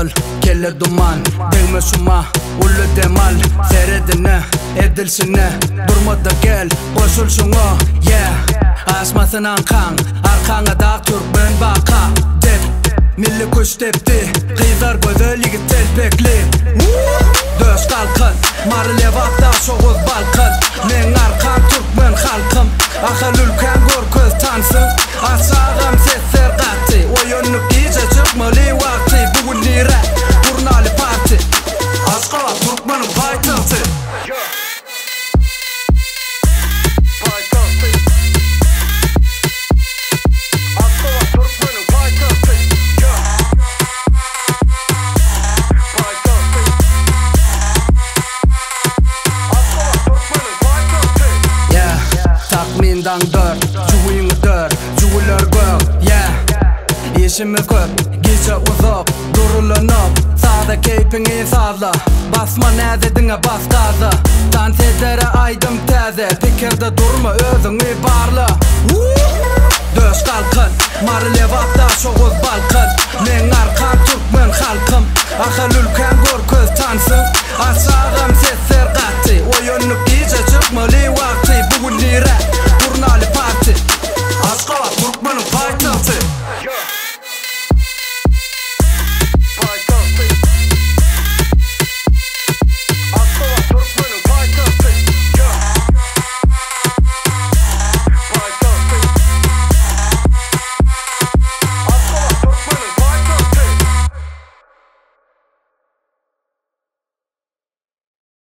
göl, kelle duman. Degme şuma, ullu demal. Seyredine, edilsine. Durma da gel, koşul şuna. Yeah, asmasınan kan. Arkana dağ Türkmen baka. Dep, milli kuş tepti. Kızar gözü yigit telpekli. Döş kalkın, marı levakta şoğuz balkın. Men arkan Türkmen halkım. Akıl ülken gör köz tansın. Aşağım sesler katı. Oyunluk iyice çıkmalı vakti. Bugün nire, burnalı parti. Aşkava Türkmen'in paytahtı. Takmindan dör, çuğuyunu dör, çuğular gök, yeah. İşimiz köp, gece uzak, durulanıp. Sağda keyfini sağla, basma nezedine bas gazı. Dans edere aydım teze, fikirde durma özünü barla. Döş kalkın, marı levakta şoğuz balkın. Men arkan Türkmen halkım. Akıl ülken gör köz tansın. Aşağım sesler